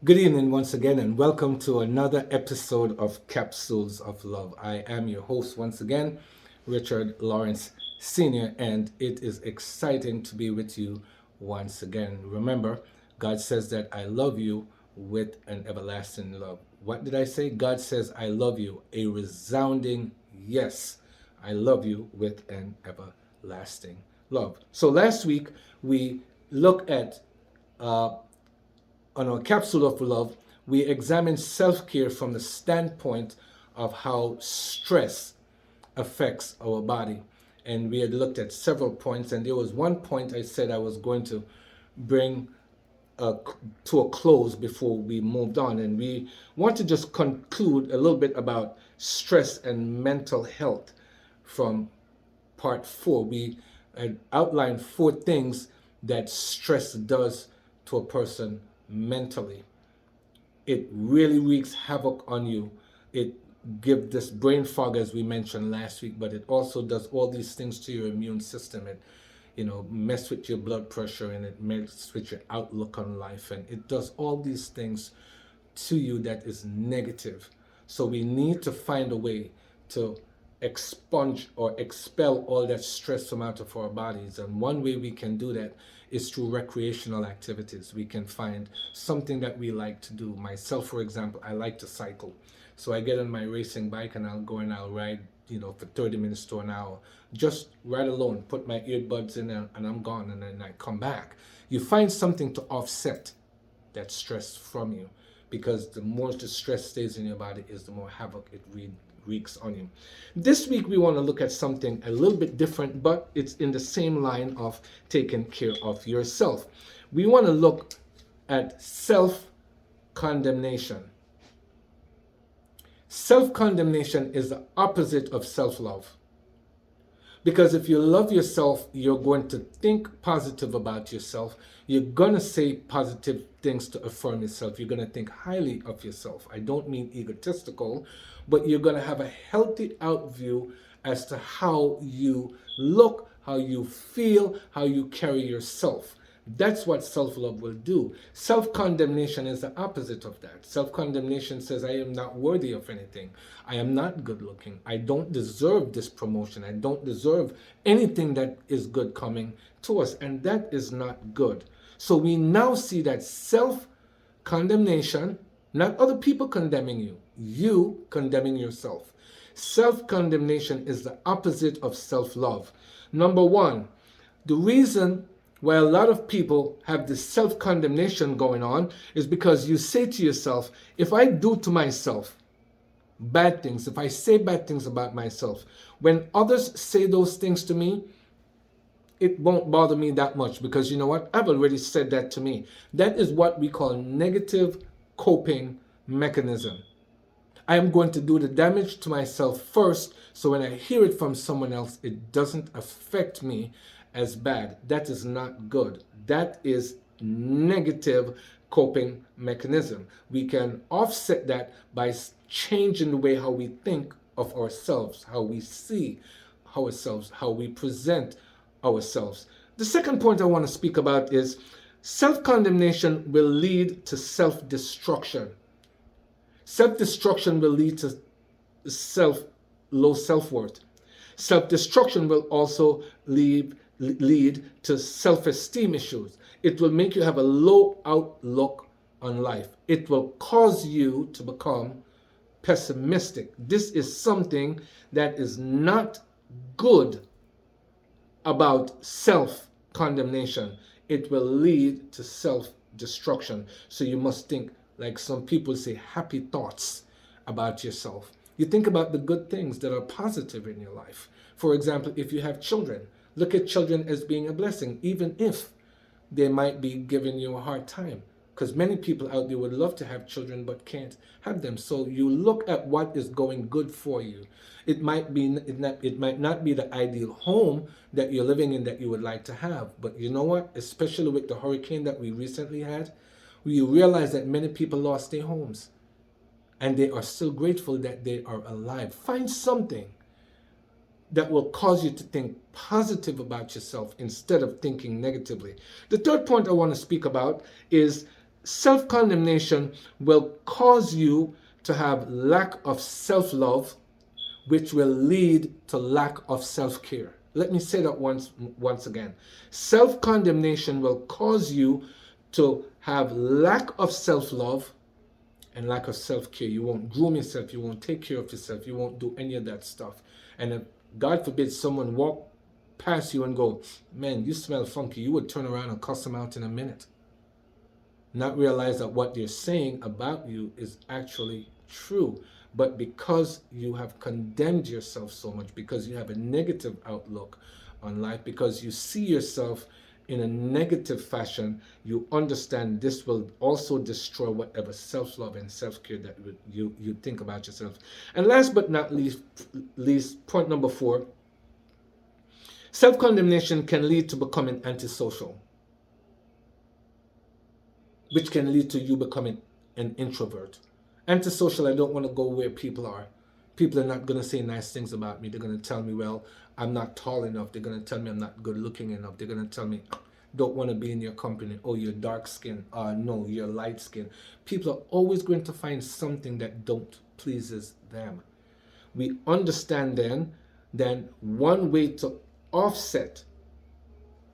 Good evening once again, and welcome to another episode of Capsules of Love. I am your host once again, Richard Lawrence Sr., and it is exciting to be with you once again. Remember, God says that I love you with an everlasting love. What did I say? God says I love you, a resounding yes. I love you with an everlasting love. So last week we looked at on our capsule of love, we examine self care from the standpoint of how stress affects our body. And we had looked at several points, and there was one point I said I was going to bring to a close before we moved on. And we want to just conclude a little bit about stress and mental health from part four. We had outlined four things that stress does to a person mentally. It really wreaks havoc on you. It gives this brain fog, as we mentioned last week, but it also does all these things to your immune system. It, mess with your blood pressure, and it mess with your outlook on life, and it does all these things to you that is negative. So we need to find a way to expunge or expel all that stress from out of our bodies. And one way we can do that is through recreational activities. We can find something that we like to do. Myself, for example, I like to cycle. So I get on my racing bike and I'll go and I'll ride, for 30 minutes to an hour. Just ride alone, put my earbuds in and I'm gone, and then I come back. You find something to offset that stress from you, because the more the stress stays in your body is the more havoc it wreaks on you. This week we want to look at something a little bit different, but it's in the same line of taking care of yourself. We want to look at self-condemnation. Self-condemnation is the opposite of self-love. Because if you love yourself, you're going to think positive about yourself. You're going to say positive things to affirm yourself. You're going to think highly of yourself. I don't mean egotistical, but you're going to have a healthy outview as to how you look, how you feel, how you carry yourself. That's what self-love will do. Self-condemnation is the opposite of that. Self-condemnation says, I am not worthy of anything. I am not good looking. I don't deserve this promotion. I don't deserve anything that is good coming to us. And that is not good. So we now see that self-condemnation, not other people condemning you condemning yourself. Self-condemnation is the opposite of self-love. Number one, the reason why a lot of people have this self-condemnation going on is because you say to yourself, if I do to myself bad things, if I say bad things about myself, when others say those things to me, it won't bother me that much, because you know what? I've already said that to me. That is what we call negative coping mechanism. I am going to do the damage to myself first, so when I hear it from someone else, it doesn't affect me as bad. That is not good. That is negative coping mechanism. We can offset that by changing the way how we think of ourselves, how we see ourselves, how we present ourselves. The second point I want to speak about is self-condemnation will lead to self-destruction. Self-destruction will lead to low self-worth. Self-destruction will also lead to self-esteem issues. It will make you have a low outlook on life. It will cause you to become pessimistic. This is something that is not good about self-condemnation. It will lead to self-destruction. So you must think, like some people say, happy thoughts about yourself. You think about the good things that are positive in your life. For example, if you have children, look at children as being a blessing, even if they might be giving you a hard time. Because many people out there would love to have children but can't have them. So you look at what is going good for you. It might not be the ideal home that you're living in that you would like to have. But you know what? Especially with the hurricane that we recently had, we realize that many people lost their homes. And they are still grateful that they are alive. Find something that will cause you to think positive about yourself instead of thinking negatively. The third point I want to speak about is Self-condemnation will cause you to have lack of self-love, which will lead to lack of self-care. Let me say that once again. Self-condemnation will cause you to have lack of self-love and lack of self-care. You won't groom yourself, you won't take care of yourself, you won't do any of that stuff. And if, God forbid, someone walk past you and go, man, you smell funky, you would turn around and cuss them out in a minute. Not realize that what they're saying about you is actually true. But because you have condemned yourself so much, because you have a negative outlook on life, because you see yourself in a negative fashion, you understand this will also destroy whatever self-love and self-care that you think about yourself. And last but not least, point number 4, self-condemnation can lead to becoming antisocial, which can lead to you becoming an introvert. Antisocial, I don't want to go where people are. People are not going to say nice things about me. They're going to tell me, well, I'm not tall enough. They're going to tell me I'm not good looking enough. They're going to tell me, don't want to be in your company. Oh, you're dark skinned. No, you're light skinned. People are always going to find something that don't pleases them. We understand then one way to offset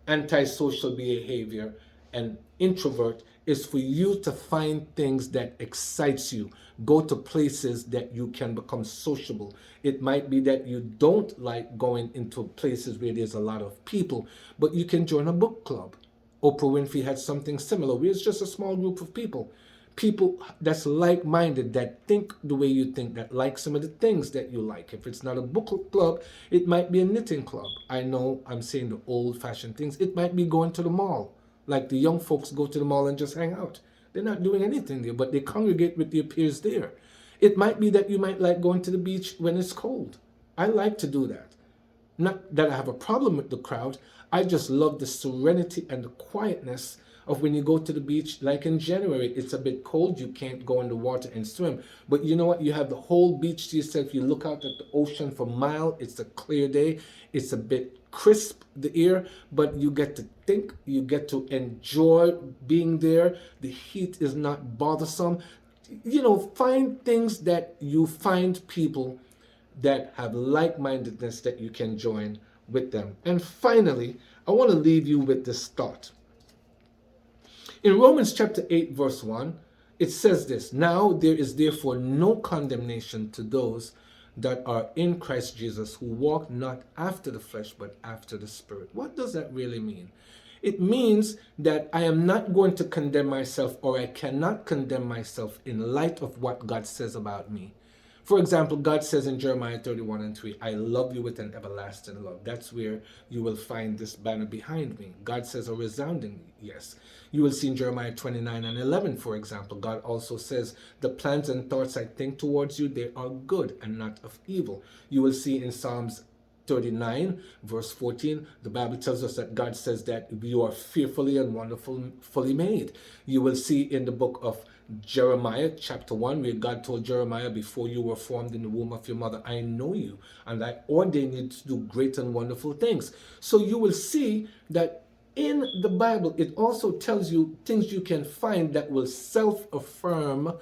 antisocial behavior and introvert is for you to find things that excites you. Go to places that you can become sociable. It might be that you don't like going into places where there's a lot of people, but you can join a book club. Oprah Winfrey had something similar, where it's just a small group of people that's like-minded, that think the way you think, that like some of the things that you like. If it's not a book club, it might be a knitting club. I know I'm saying the old-fashioned things. It might be going to the mall, like the young folks go to the mall and just hang out. They're not doing anything there, but they congregate with their peers there. It might be that you might like going to the beach when it's cold. I like to do that. Not that I have a problem with the crowd. I just love the serenity and the quietness of when you go to the beach. Like in January, it's a bit cold. You can't go in the water and swim. But you know what? You have the whole beach to yourself. You look out at the ocean for a mile. It's a clear day. It's a bit crisp, the air, but you get to think. You get to enjoy being there. The heat is not bothersome. Find things that you find people that have like-mindedness that you can join with them. And finally, I want to leave you with this thought. In Romans chapter 8, verse 1, it says this: now there is therefore no condemnation to those that are in Christ Jesus, who walk not after the flesh, but after the Spirit. What does that really mean? It means that I am not going to condemn myself, or I cannot condemn myself in light of what God says about me. For example, God says in Jeremiah 31:3, I love you with an everlasting love. That's where you will find this banner behind me. God says a resounding yes. You will see in Jeremiah 29:11, for example, God also says, the plans and thoughts I think towards you, they are good and not of evil. You will see in Psalms 39, verse 14, the Bible tells us that God says that you are fearfully and wonderfully made. You will see in the book of Jeremiah chapter 1, where God told Jeremiah, before you were formed in the womb of your mother, I know you, and I ordained you to do great and wonderful things. So you will see that in the Bible, it also tells you things you can find that will self-affirm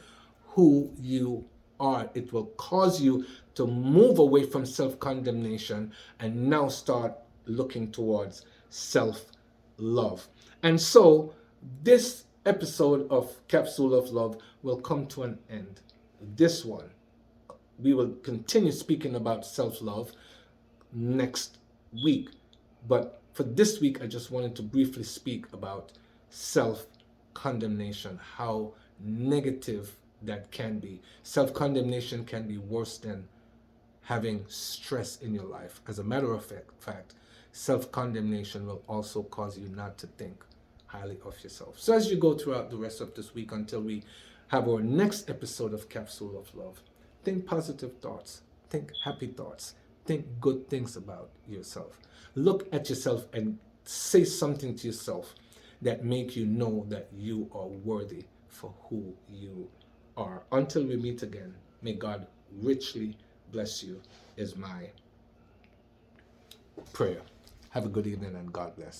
who you are. It will cause you to move away from self-condemnation and now start looking towards self-love. And so this episode of Capsule of Love will come to an end. This one, we will continue speaking about self-love next week. But for this week, I just wanted to briefly speak about self-condemnation, how negative that can be. Self-condemnation can be worse than having stress in your life. As a matter of fact, self-condemnation will also cause you not to think highly of yourself. So as you go throughout the rest of this week until we have our next episode of Capsule of Love, think positive thoughts, think happy thoughts, think good things about yourself. Look at yourself and say something to yourself that make you know that you are worthy for who you are. Until we meet again, may God richly bless you, is my prayer. Have a good evening and God bless.